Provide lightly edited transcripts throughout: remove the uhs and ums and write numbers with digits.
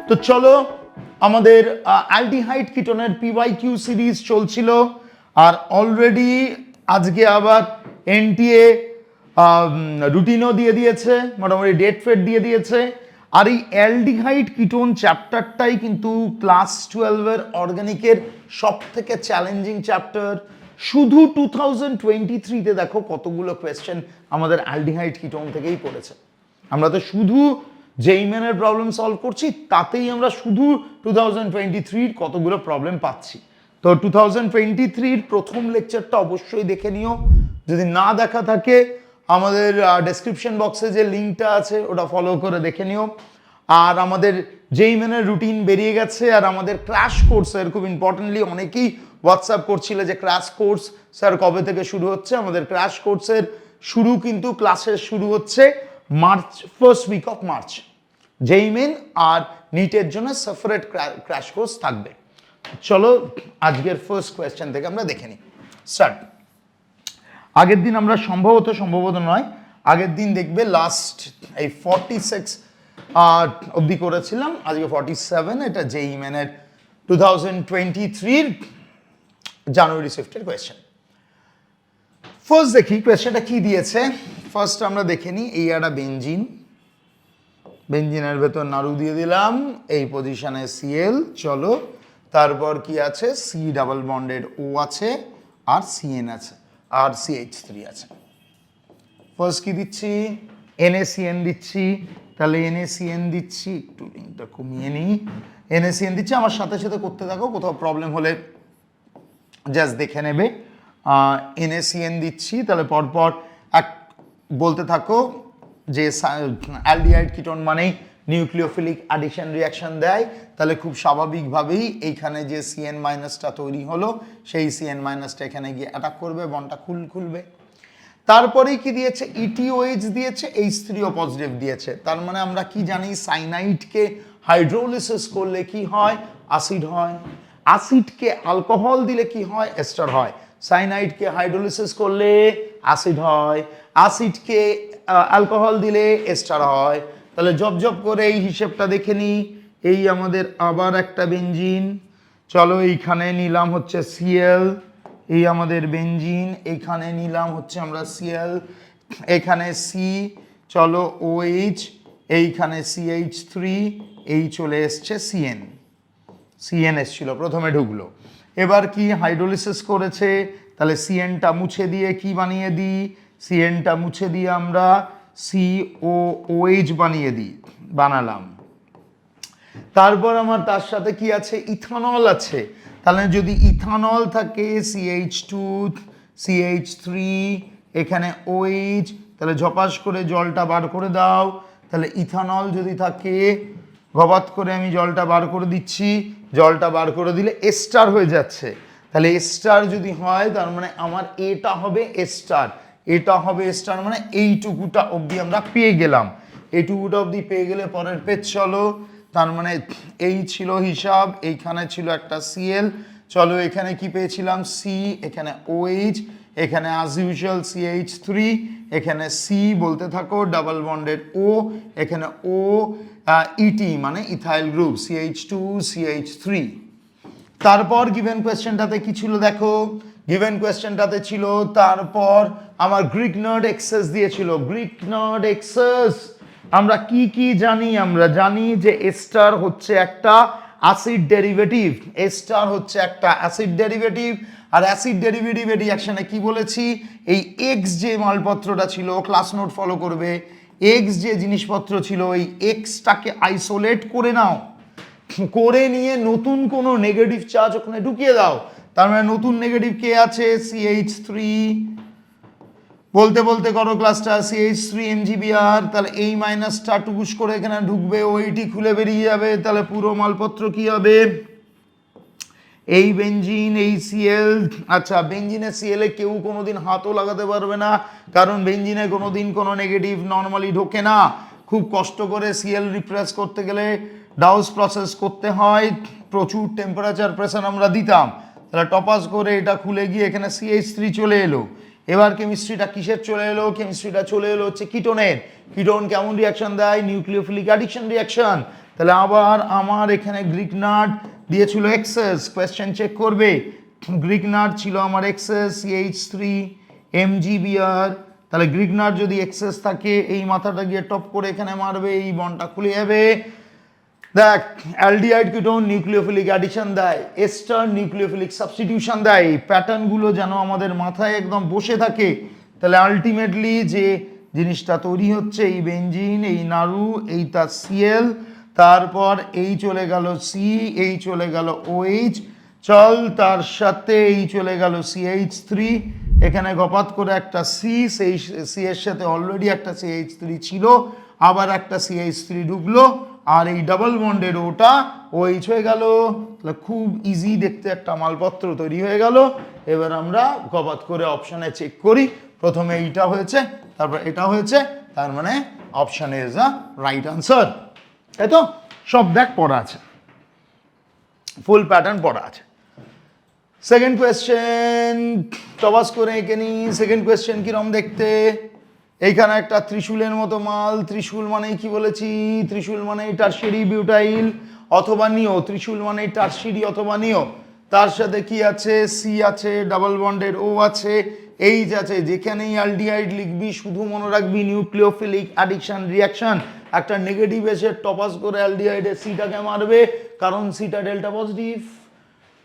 তো চলো আমাদের অ্যালডিহাইড কিটোনের PYQ সিরিজ চলছিল আর অলরেডি আজকে আবার এনটিএ রুটিনও দিয়ে দিয়েছে, মোটামুটি ডেট ফেট দিয়ে দিয়েছে। আর এই অ্যালডিহাইড কিটোন চ্যাপ্টারটাই কিন্তু ক্লাস 12-এর অর্গানিকের সব থেকে চ্যালেঞ্জিং চ্যাপ্টার। শুধু 2023-তে দেখো কতগুলো কোয়েশ্চেন আমাদের অ্যালডিহাইড কিটোন থেকেই পড়েছে। আমরা তো শুধু JEE মেনের প্রবলেম সলভ করছি, তাতেই আমরা শুধু 2023-র কতগুলো প্রবলেম পাচ্ছি। তো 2023-র প্রথম লেকচারটা অবশ্যই দেখে নিও, যদি না দেখা থাকে আমাদের ডেসক্রিপশন বক্সে যে লিঙ্কটা আছে ওটা ফলো করে দেখে নিও। আর আমাদের JEE মেনের রুটিন বেরিয়ে গেছে, আর আমাদের ক্র্যাশ কোর্সের খুব ইম্পর্টেন্টলি অনেকেই হোয়াটসঅ্যাপ করছিল যে ক্র্যাশ কোর্স স্যার কবে থেকে শুরু হচ্ছে। আমাদের ক্র্যাশ কোর্সের শুরু কিন্তু ক্লাসের শুরু হচ্ছে March, first week of March. JEE Main আর নিটের জন্য সেপারেট ক্র্যাশ কোর্স থাকবে। চলো আজকের ফার্স্ট কোয়েশ্চেন থেকে আমরা দেখে নিই। স্টার্ট। আগের দিন আমরা সম্ভবত নয়, আগের দিন দেখবে লাস্ট এই 46 অবধি করেছিলাম, আজকে 47। এটা JEE মেনের 2023-র জানুয়ারি শিফটের কোয়েশ্চেন। ফার্স্ট দেখি কোয়েশ্চেনটা কি দিয়েছে। ফার্স্ট আমরা দেখে নিই, এই একটা বেঞ্জিন, বেঞ্জিনের ভেতর নাড়ু দিয়ে দিলাম, এই পজিশনে Cl। চলো তারপর কি আছে, C ডাবল বন্ডেড O আছে আর CN আছে আর CH3 আছে। ফার্স্ট কি দিচ্ছি, NaCN দিচ্ছি, তাহলে NaCN দিচ্ছি, একটু লিঙ্কটা কমিয়ে নিই। NaCN দিচ্ছি, আমার সাথে সাথে করতে থাকো, কোথাও প্রবলেম হলে জাস্ট দেখে নেবে। NaCN দিচ্ছি, তাহলে পরপর এক বলতে থাকো যে অ্যালডিহাইড কিটোন মানেই নিউক্লিওফিলিক অ্যাডিশন রিয়াকশন দেয়, তাহলে খুব স্বাভাবিকভাবেই এইখানে যে CN মাইনাসটা তৈরি হলো সেই CN মাইনাসটা এখানে গিয়ে অ্যাটাক করবে, বন্ডটা খুলবে। তারপরেই কি দিয়েছে, ETOH দিয়েছে, H3O পজিটিভ দিয়েছে। তার মানে আমরা কি জানি, সাইনাইডকে হাইড্রোলিসিস করলে কি হয়, অ্যাসিড হয়। অ্যাসিডকে অ্যালকোহল দিলে কি হয়, এস্টার হয়। সাইনাইডকে হাইড্রোলিসিস করলে অ্যাসিড হয়, অ্যাসিডকে অ্যালকোহল দিলে এস্টার হয়। তাহলে জব করে এই হিসেবটা দেখে নিই। এই আমাদের আবার একটা বেঞ্জিন, চলো এইখানে নিলাম হচ্ছে Cl, এই আমাদের বেঞ্জিন, এইখানে নিলাম হচ্ছে আমরা Cl, এখানে C, চলো OH, এইখানে CH3, এই চলে এসছে CN এসছিল প্রথমে ঢুকলো। এবার কি হাইড্রোলিসিস করেছে, তাহলে CNটা মুছে দিয়ে কি বানিয়ে দিই, CNটা মুছে দিয়ে আমরা COOH বানালাম। তারপর আমার তার সাথে কি আছে, ইথানল আছে। তাহলে যদি ইথানল থাকে CH2 CH3 এখানে OH, তাহলে ঝপাস করে জলটা বার করে দাও। তাহলে ইথানল যদি থাকে, গবাত করে আমি জলটা বার করে দিচ্ছি, জলটা বার করে দিলে এস্টার হয়ে যাচ্ছে। তাহলে এস্টার যদি হয় তার মানে আমার এটা হবে এস্টার, এটা হবে এস্টার, মানে এইটুকুটা অবধি আমরা পেয়ে গেলাম। এইটুকুটা অবধি পেয়ে গেলে পরের পেজ চলো। তার মানে এই ছিল হিসাব, এইখানে ছিল একটা Cl, চলো এখানে কি পেয়েছিলাম C, এখানে OH, এখানে অ্যাজ ইউজুয়াল CH3, এখানে C বলতে থাকো ডাবল বন্ডেড O, এখানে O ET মানে ইথাইল গ্রুপ CH2 CH3। তারপর গিভেন কোয়েশ্চেনটাতে কি ছিল দেখো, গিভেন কোয়েশ্চেনটাতে ছিল তারপর আমার গ্রিক নার্ড এক্সেস দিয়েছিল। গ্রিক নার্ড এক্সেস আমরা কি জানি, আমরা জানি যে এস্টার হচ্ছে একটা অ্যাসিড ডেরিভেটিভ, এস্টার হচ্ছে একটা অ্যাসিড ডেরিভেটিভ। আর অ্যাসিড ডেরিভেটিভ এর রিঅ্যাকশনে কি বলেছি, এই এক্স যে মালপত্রটা ছিল, ক্লাস নোট ফলো করবে, এক্স যে জিনিসপত্র ছিল এই এক্সটাকে আইসোলেট করে নাও, করে নিয়ে নতুন কোনো নেগেটিভ চার্জ ওখানে ঢুকিয়ে দাও। তার মানে নতুন নেগেটিভ কে আছে, CH3, বলতে করো ক্লাসটা, CH3 MgBr, তাহলে এই মাইনাসটা টুকুস করে এখানে ঢুকবে, ওইটি খুলে বেরিয়ে যাবে, তাহলে পুরো মালপত্র কি হবে, এই বেঞ্জিন, এই Cl। আচ্ছা, বেঞ্জিনে Cl এ কেউ কোনোদিন হাতও লাগাতে পারবে না, কারণ বেঞ্জিনে কোনোদিন কোনো নেগেটিভ নর্মালি ঢোকে না। খুব কষ্ট করে Cl রিপ্রেস করতে গেলে ডাউস প্রসেস করতে হয়, প্রচুর টেম্পারেচার প্রেসার আমরা দিতাম, তাহলে টপাস করে এটা খুলে গিয়ে এখানে CH3 চলে এলো। এবার কেমিস্ট্রিটা কিসের চলে এলো, কেমিস্ট্রিটা চলে এলো হচ্ছে কিটোনের। কিটোন কেমন রিয়াকশন দেয়, নিউক্লিওফিলিক অ্যাডিকশন রিয়াকশন। তাহলে আবার আমার এখানে গ্রিক নাট দিয়েছিল এক্সেস, কোয়েশ্চেন চেক করবে, গ্রিক নাট ছিল আমার এক্সেস CH3 MgBr, তাহলে গ্রিক নাট যদি এক্সেস থাকে এই মাথাটা গিয়ে টপ করে এখানে মারবে, এই বন্ডটা খুলে যাবে। দেখ অ্যালডিহাইড কিটোন নিউক্লিওফিলিক অ্যাডিশন দেয়, এস্টার নিউক্লিওফিলিক সাবস্টিটিউশন দেয়, এই প্যাটার্নগুলো যেন আমাদের মাথায় একদম বসে থাকে। তাহলে আলটিমেটলি যে জিনিসটা তৈরি হচ্ছে এই বেঞ্জিন, এই নাড়ু, এই তার সিএল, তারপর এই চলে গেল সি, এই চলে গেল OH, চল তার সাথে এই চলে গেল CH3, এখানে গপাত করে একটা সি, সেই সি এর সাথে অলরেডি একটা CH3 ছিল, আবার একটা CH3 ঢুকলো, আর এই ডাবল বন্ডের ওটা OH হয়ে গেল। তাহলে খুব ইজি দেখতে একটা মালপত্র তৈরি হয়ে গেল। এবার আমরা গপাত করে অপশানে চেক করি, প্রথমে এইটা হয়েছে, তারপর এটা হয়েছে, তার মানে option is the right answer. তাই তো? সব দেখ পড়া আছে, ফুল প্যাটার্ন পড়া আছে। সেকেন্ড কোয়েশ্চেন টবাস করে এঁকে নি। সেকেন্ড কোয়েশ্চেন কিরম দেখতে, এইখানে একটা ত্রিশূলের মতো মাল, ত্রিশূল মানেই কি বলেছি, ত্রিশূল মানেই টারশিয়ারি বিউটাইল অথবা নিও, ত্রিশূল মানেই টারশিয়ারি অথবা নিও, তার সাথে কি আছে, সি আছে, ডাবল বন্ডের ও আছে, এইচ আছে, যেখানেই অ্যালডিহাইড লিখবি শুধু মনে রাখবি নিউক্লিওফিলিক অ্যাডিকশন রিয়াকশন, একটা নেগেটিভ এসে টপাস করে অ্যালডিহাইডের সিটাকে মারবে, কারণ সিটা ডেল্টা পজিটিভ,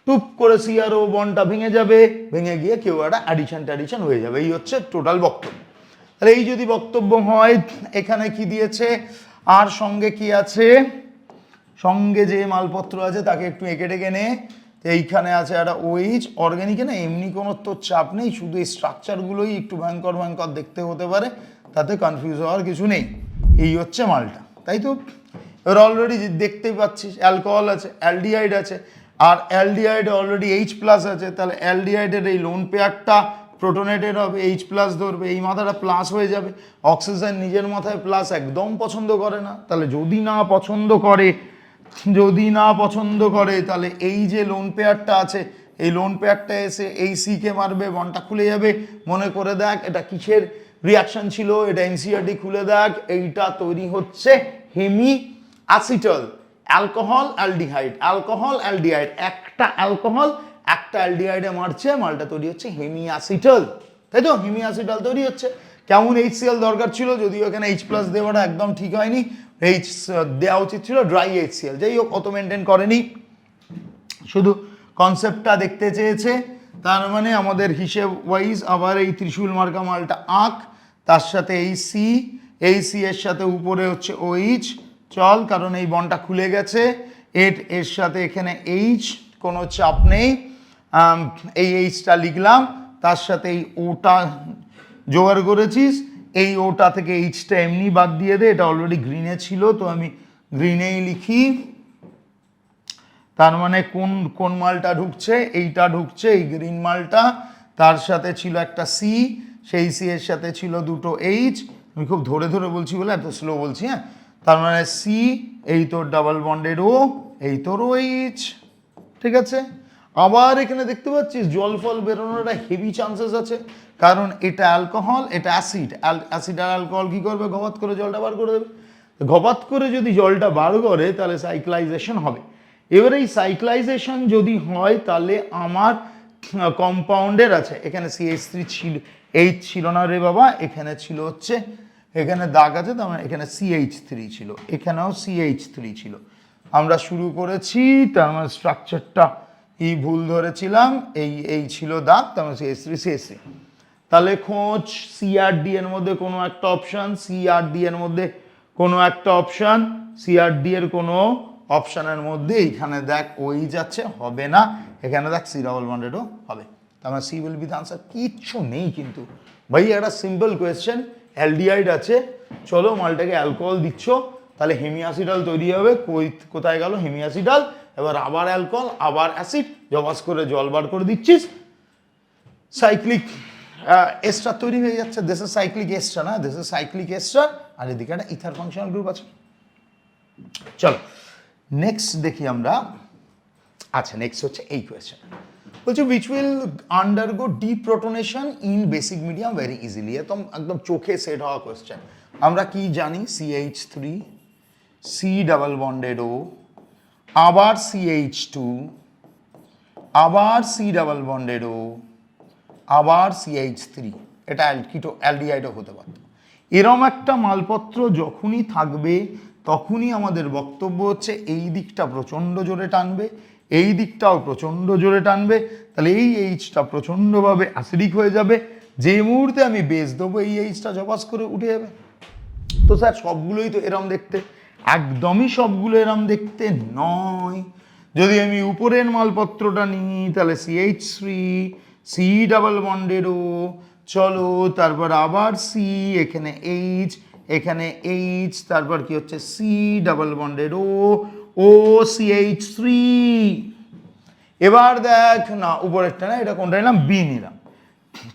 টুপ করে সি আর ও বন্ডটা ভেঙে যাবে, ভেঙে গিয়ে কেউ একটা অ্যাডিশন হয়ে যাবে। এই হচ্ছে টোটাল বক্তব্য। তাহলে এই যদি বক্তব্য হয়, এখানে কি দিয়েছে আর সঙ্গে কি আছে, সঙ্গে যে মালপত্র আছে তাকে একটু এঁকে টেকে নে। এইখানে আছে একটা OH, অর্গানিকে না এমনি কোনো তো চাপ নেই, শুধু এই স্ট্রাকচারগুলোই একটু ভয়ঙ্কর দেখতে হতে পারে, তাতে কনফিউজ হওয়ার কিছু নেই। এই হচ্ছে মালটা, তাই তো? এবার অলরেডি দেখতেই পাচ্ছিস অ্যালকোহল আছে, অ্যালডিহাইড আছে, আর অ্যালডিহাইডে অলরেডি H+ আছে, তাহলে অ্যালডিহাইডের এই লোন পেয়ারটা প্রোটোনেটেড হবে, H+ ধরবে, এই মাথাটা প্লাস হয়ে যাবে। অক্সিজেন নিজের মাথায় প্লাস একদম পছন্দ করে না, তাহলে যদি না পছন্দ করে তাহলে এই যে লোন পেয়ারটা আছে, এই লোন পেয়ারটা এসে এই সিকে মারবে, বন্ডটা খুলে যাবে। মনে করে দেখ এটা কিসের রিয়াকশন ছিল, এটা এনসিআরটি খুলে দেখ, এইটা তৈরি হচ্ছে hemiacetal, alcohol aldehyde, alcohol aldehyde, একটা অ্যালকোহল একটা অ্যালডিহাইডে মারছে, মালটা তৈরি হচ্ছে হেমি অ্যাসিটল, তাই তো? হেমি অ্যাসিটল তৈরি হচ্ছে। কেমন HCl দরকার ছিল, যদিও এখানে H+ দেওয়াটা একদম ঠিক হয়নি, H দেওয়া উচিত ছিল ড্রাই HCl, যাই হোক অত মেনটেন করেনি, শুধু কনসেপ্টটা দেখতে চেয়েছে। তার মানে আমাদের হিসেব ওয়াইজ আবার এই ত্রিশূল মার্কা মালটা আঁক, তার সাথে এই সি এর সাথে উপরে হচ্ছে OH, চল, কারণ এই বন্ডটা খুলে গেছে, এর সাথে এখানে H, কোনো চাপ নেই, এই Hটা লিখলাম, তার সাথে এই ওটা জোগাড় করেছিস, এই ওটা থেকে Hটা এমনি বাদ দিয়ে দে, এটা অলরেডি গ্রিনে ছিল তো আমি গ্রিনেই লিখি। তার মানে কোন মালটা ঢুকছে, এইটা ঢুকছে, এই গ্রিন মালটা, তার সাথে ছিল একটা সি, সেই সি এর সাথে ছিল দুটো H, আমি খুব ধরে বলছি বলে এত স্লো বলছি, হ্যাঁ। তার মানে সি, এই তোর ডাবল বন্ডেড ও, এই তোর OH, ঠিক আছে। আবার এখানে দেখতে পাচ্ছিস জল ফল বেরোনোর একটা হেভি চান্সেস আছে, কারণ এটা অ্যালকোহল, এটা অ্যাসিড, অ্যাসিড আর অ্যালকোহল কি করবে, গবাত করে জলটা বার করে দেবে, গবাত করে যদি জলটা বার করে তাহলে সাইক্লাইজেশন হবে। এবার এই সাইক্লাইজেশন যদি হয় তাহলে আমার কম্পাউন্ডের আছে, এখানে CH3 ছিল, H ছিল না রে বাবা, এখানে ছিল হচ্ছে, এখানে দাগ আছে, তার মানে এখানে CH3 ছিল, এখানেও CH3 ছিল। আমরা শুরু করেছি, তার মানে স্ট্রাকচারটা এই ভুল ধরেছিলাম, এই ছিল দাগ, তার মানে CH3। তাহলে খোঁজ CRD এর মধ্যে কোনো একটা অপশান, CRD এর মধ্যে কোনো একটা অপশান, CRD এর কোনো অপশানের মধ্যে এইখানে দেখ ওই যাচ্ছে, হবে না, এখানে দেখ সি ডাবল বন্ডেডও হবে, তার মানে C will be the answer. কিচ্ছু নেই কিন্তু ভাই, একটা সিম্পল কোয়েশ্চেন, অ্যালডিহাইড আছে, চলো মালটাকে অ্যালকোহল দিচ্ছ, তাহলে হেমিঅ্যাসিডাল তৈরি হবে, কোথায় গেল হেমিঅ্যাসিডাল, এবার আবার অ্যালকোহল আবার অ্যাসিড, জবাস করে জল বার করে দিচ্ছিস, সাইক্লিক এস্টার তৈরি হয়ে যাচ্ছে, দিস ইজ সাইক্লিক এস্টার, না দিস ইজ সাইক্লিক এস্টার, আর এদিকে একটা ইথার ফাংশনাল গ্রুপ আছে। চলো নেক্সট দেখি আমরা। আচ্ছা নেক্সট হচ্ছে এই কোয়েশ্চেন, বলছে which will undergo deprotonation in basic medium very easily, একদম চোখে সেট হওয়া কোয়েশ্চেন। আমরা কি জানি, CH3 সি ডাবল বন্ডেড ও, আবার CH2, আবার সি ডাবল বন্ডেড ও, আবার CH3। এটা অ্যালডিহাইডও হতে পারত। এরম একটা মালপত্র যখনই থাকবে তখনই আমাদের বক্তব্য হচ্ছে এই দিকটা প্রচণ্ড জোরে টানবে, এই দিকটাও প্রচণ্ড জোরে টানবে, তাহলে এই এইচটা প্রচণ্ডভাবে অ্যাসিডিক হয়ে যাবে। যে মুহূর্তে আমি বেস দেবো এই এইচটা জবাস করে উঠে যাবে। তো স্যার সবগুলোই তো এরম দেখতে, একদমই সবগুলো এরম দেখতে নয়। যদি আমি উপরের মালপত্রটা নিই তাহলে CH3, সি ডাবল বন্ডেড ও, চলো তারপর আবার সি, এখানে এইচ, এখানে এইচ, তারপর কি হচ্ছে সি ডাবল বন্ডেড ও, ও CH3। এবার দেখ না উপরেরটা না, এটা কোনটা নিলাম, বি নিলাম।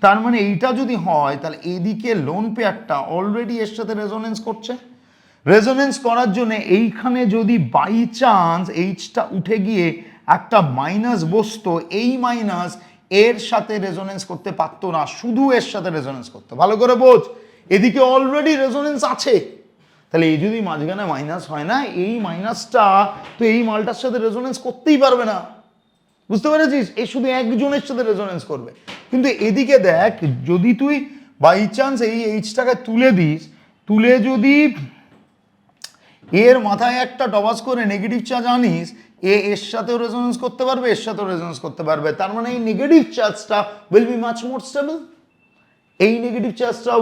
তার মানে এইটা যদি হয় তাহলে এদিকে লোন পেয়ারটা অলরেডি এর সাথে রেজোনেন্স করছে। রেজোনেন্স করার জন্য এইখানে যদি বাই চান্স এইচটা উঠে গিয়ে একটা মাইনাস বসতো, এই মাইনাস এর সাথে রেজোনেন্স করতে পারতো না, শুধু এর সাথে রেজোনেন্স করতো। ভালো করে বোঝ, এদিকে অলরেডি রেজোনেন্স আছে, তাহলে এই যদি মাঝখানে মাইনাস হয় না, এই মাইনাসটা তো এই মালটার সাথে রেজোনেন্স করতেই পারবে না। বুঝতে পেরেছিস? এই শুধু একজনের সাথে রেজোনেন্স করবে। কিন্তু এদিকে দেখ, যদি তুই বাই চান্স এই এইচটাকে তুলে দিস, তুলে যদি এর মাথায় একটা টবাস করে নেগেটিভ চার্জ আনিস, এর সাথেও রেজোনেন্স করতে পারবে, এর সাথেও রেজোনেন্স করতে পারবে। তার মানে এই নেগেটিভ চার্জটা will be much more stable. এই নেগেটিভ চার্জটা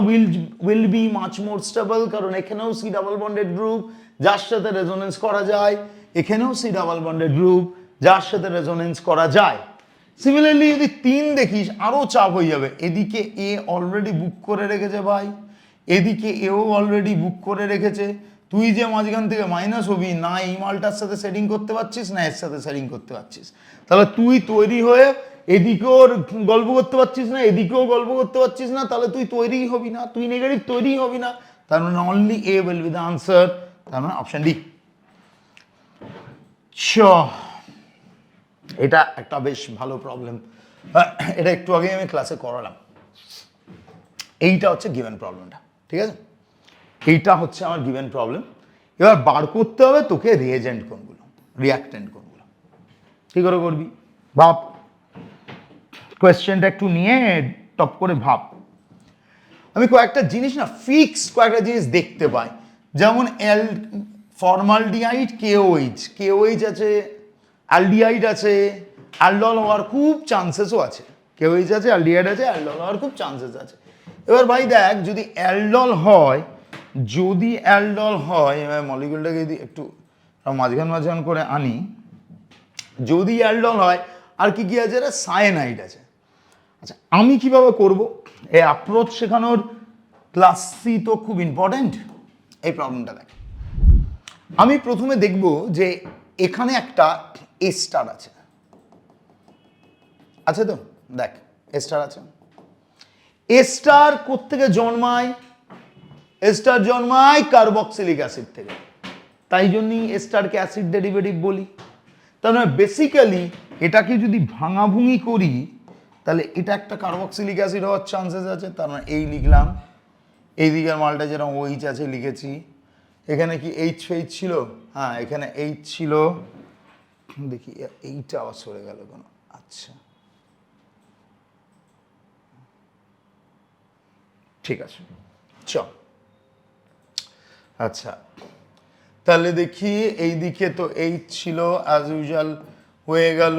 will be much more stable, কারণ এখানেও সি ডাবল বন্ডেড গ্রুপ যার সাথে রেজোনেন্স করা যায়, এখানেও সি ডাবল বন্ডেড গ্রুপ যার সাথে রেজোনেন্স করা যায়। সিমিলারলি যদি 3 দেখিস আরও চাপ হয়ে যাবে। এদিকে এ অলরেডি বুক করে রেখেছে ভাই, এদিকে এও অলরেডি বুক করে রেখেছে। তুই যে মাঝখান থেকে মাইনাস হবি না, এই মালটার সাথে সেটিং করতে পারছিস না এর সাথে সেটিং করতে পারছিস, তাহলে তুই তৈরি হয়ে এদিকেও গল্প করতে পারছিস না, এদিকেও গল্প করতে পারছিস না, তাহলে তুই তৈরিই হবি না, তুই নেগেটিভ তৈরিই হবি না। তার মানে only a will be the answer, তার মানে অপশন ডি। এটা একটা বেশ ভালো প্রবলেম, এটা একটু আগে আমি ক্লাসে করালাম। এইটা হচ্ছে গিভেন প্রবলেমটা, ঠিক আছে? এইটা হচ্ছে আমার গিভেন প্রবলেম। এবার বার করতে হবে তোকে রিয়েজেন্ট কোনগুলো, রিয়াক্টেন্ট কোনগুলো। কি করে করবি ভাব, কোয়েশ্চেনটা একটু নিয়ে টপ করে ভাব। আমি কয়েকটা জিনিস না ফিক্সড কয়েকটা জিনিস দেখতে পাই, যেমন ফর্মালডিহাইড কেওএইচ, কেওএইচ আছে, অ্যালডিহাইড আছে, অ্যালডল হওয়ার খুব চান্সেসও আছে। কেওএইচ আছে, অ্যালডিহাইড আছে, অ্যালডল হওয়ার খুব চান্সেস আছে। এবার ভাই দেখ, যদি অ্যালডল হয়, যদি অ্যালডল হয়, মলিকুলটাকে যদি একটু মাঝখান করে আনি, যদি অ্যালডল হয়, আর কি কি আছে, সায়ানাইড আছে। আচ্ছা, আমি কিভাবে করব এই অ্যাপ্রোচ শেখানোর ক্লাসই তো খুব ইম্পর্টেন্ট। এই প্রবলেমটা দেখ, আমি প্রথমে দেখব যে এখানে একটা এস্টার আছে, আছে তো, দেখ এস্টার আছে। এস্টার কোত্থেকে জন্মায়? এস্টার জন্মায় কার্বক্সিলিক অ্যাসিড থেকে, তাই জন্যই এস্টারকে অ্যাসিড ডেরিভেটিভ বলি। তার মানে বেসিক্যালি এটাকে যদি ভাঙাভুঙি করি তাহলে এটা একটা কার্বক্সিলিক অ্যাসিড হওয়ার চান্সেস আছে। তার মানে এই লিখলাম, এই দিকের মালটা যেরকম ওইচ আছে লিখেছি, এখানে কি এইচ ফেইচ ছিল? হ্যাঁ, এখানে এইচ ছিল। দেখি এইটা আবার সরে গেল কেন? আচ্ছা ঠিক আছে, চ আচ্ছা তাহলে দেখি এই দিকে তো এইচ ছিল অ্যাজ ইউজুয়াল, হয়ে গেল।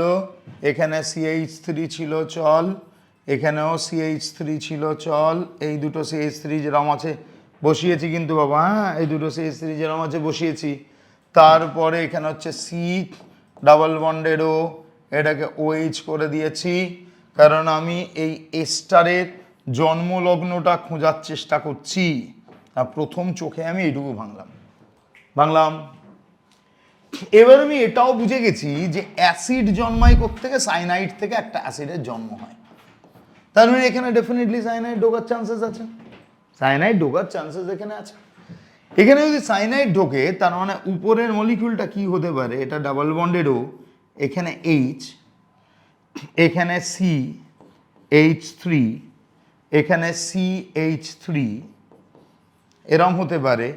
এখানে CH3 ছিল, চল। এখানেও CH3 ছিল, চল। এই দুটো CH3 যেরকম আছে বসিয়েছি কিন্তু বাবা, হ্যাঁ, এই দুটো CH3 যেরকম আছে বসিয়েছি। তারপরে এখানে হচ্ছে সি ডাবল বন্ডেড ও, এটাকে OH করে দিয়েছি, কারণ আমি এই এস্টারের জন্মলগ্নটা খোঁজার চেষ্টা করছি। প্রথম চোখে আমি এইটুকু ভাঙলাম। এবার আমি এটাও বুঝে গেছি যে অ্যাসিড জন্মায় কোত্থেকে, সাইনাইড থেকে একটা অ্যাসিডের জন্ম হয়। তার মানে এখানে ডেফিনেটলি সাইনাইড ঢোকার চান্সেস আছে, সাইনাইড ঢোকার চান্সেস এখানে আছে। এখানে যদি সাইনাইড ঢোকে তার মানে উপরের মলিকিউলটা কি হতে পারে? এটা ডাবল বন্ডেড ও, এখানে এইচ, এখানে CH3, এখানে CH3, এরম হতে পারে।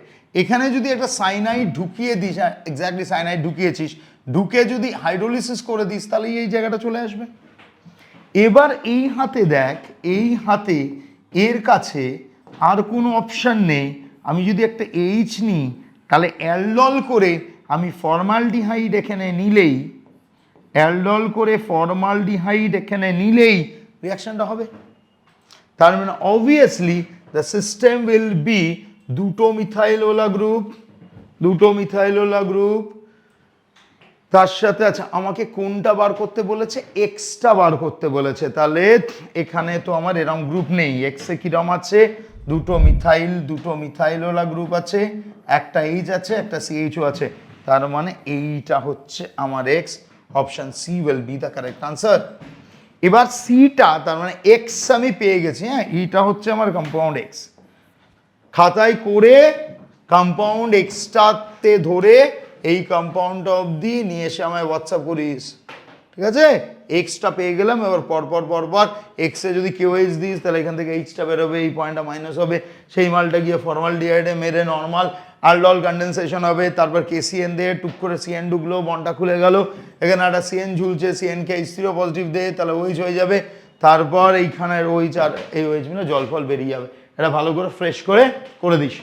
এখানে যদি একটা সাইনাইড ঢুকিয়ে দিস, এক্স্যাক্টলি সাইনাইড ঢুকিয়েছিস, ঢুকে যদি হাইড্রোলিসিস করে দিস তাহলে এই জায়গাটা চলে আসবে। এবার এই হাতে দেখ, এই হাতে এর কাছে আর কোনো অপশান নেই, আমি যদি একটা এইচ নিই তাহলে অ্যালডল করে আমি ফর্মালডিহাইড এখানে নিলেই, অ্যালডল করে ফর্মালডিহাইড এখানে নিলেই রিয়াকশনটা হবে। তার মানে obviously the system will be দুটো মিথাইলোলা গ্রুপ, দুটো মিথাইলোলা গ্রুপ, তার সাথে আচ্ছা আমাকে কোনটা বার করতে বলেছে, এক্সটা বার করতে বলেছে, তাহলে এখানে তো আমার এরম গ্রুপ নেই, এক্সে কিরম আছে, দুটো মিথাইল, দুটো মিথাইলোলা গ্রুপ আছে, একটা এইচ আছে, একটা সিএইচও আছে, তার মানে এইটা হচ্ছে আমার X, option C will be the correct answer. এবার সিটা তার মানে এক্স আমি পেয়ে গেছি, হ্যাঁ এইটা হচ্ছে আমার কম্পাউন্ড এক্স, খাতায় করে কম্পাউন্ড এক্সটাতে ধরে এই কম্পাউন্ড অবধি নিয়ে এসে আমায় হোয়াটসঅ্যাপ করিস, ঠিক আছে? এক্সটা পেয়ে গেলাম, এবার পরপর পরপর এক্সে যদি কেউ এইচ দিস তাহলে এখান থেকে এইচটা বেরোবে, এই পয়েন্টটা মাইনাস হবে, সেই মালটা গিয়ে ফর্মালডিহাইডে মেরে নর্মাল আলডল কন্ডেনসেশন হবে, তারপর কেসিএন দিয়ে টুক করে সিএন ঢুকলো, বনটা খুলে গেল, এখানে একটা সিএন ঝুলছে, সিএনকে এইচ3 পজিটিভ দে তাহলে ওইচ হয়ে যাবে, তারপর এইখানের ওইচ আর এই ওইচ মিলে জল ফল বেরিয়ে যাবে। এটা ভালো করে ফ্রেশ করে দিস।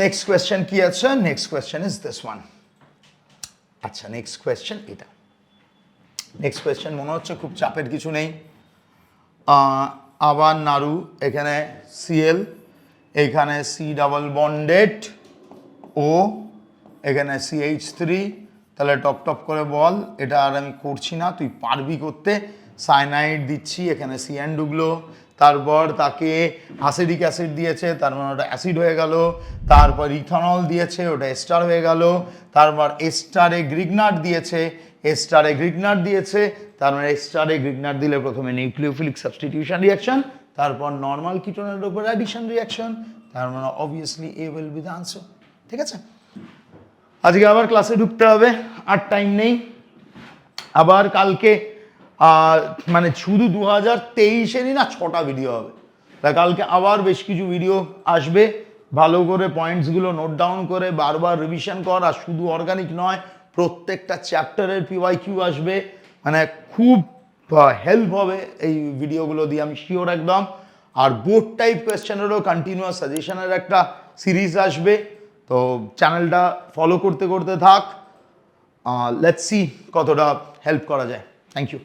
নেক্সট কোয়েশ্চেন কি আছে? Next question is this one. আচ্ছা নেক্সট কোয়েশ্চেন এটা, নেক্সট কোয়েশ্চেন মনে হচ্ছে খুব চাপের কিছু নেই। আবার নাড়ু, এখানে সিএল, এখানে সি ডাবল বন্ডেড ও, এখানে CH3, তাহলে টপ টপ করে বল, এটা আর আমি করছি না, তুই পারবি করতে। সাইনাইড দিচ্ছি, এখানে সিএন ঢুকলো, তারপর তাকে অ্যাসিডিক অ্যাসিড দিয়েছে, তার মানে ওটা অ্যাসিড হয়ে গেল, তারপর ইথানল দিয়েছে, ওটা এস্টার হয়ে গেল, তারপর এস্টারে গ্রিগনাট দিয়েছে, এস্টারে গ্রিগনাট দিয়েছে, তার মানে এস্টারে গ্রিগনাট দিলে প্রথমে নিউক্লিওফিলিক সাবস্টিটিউশন রিয়াকশন, তারপর নর্মাল কিটোনের উপর অ্যাডিশন রিয়াকশন, তার মানে obviously A will be the answer. ঠিক আছে, আজকে আবার ক্লাসে ঢুকতে হবে, আর টাইম নেই। আবার কালকে মানে শুধু 2023-এরই না 6টা ভিডিও হবে, তা কালকে আবার বেশ কিছু ভিডিও আসবে, ভালো করে পয়েন্টসগুলো নোট ডাউন করে বারবার রিভিশন কর, আর শুধু অর্গানিক নয় প্রত্যেকটা চ্যাপ্টারের PYQ আসবে, মানে খুব হেল্প হবে এই ভিডিওগুলো দিয়ে, আমি শিওর একদম। আর বোর্ড টাইপ কোয়েশ্চেনেরও কন্টিনিউয়াস সাজেশনের একটা সিরিজ আসবে, তো চ্যানেলটা ফলো করতে করতে থাক, লেটস সি কতটা হেল্প করা যায়। Thank you.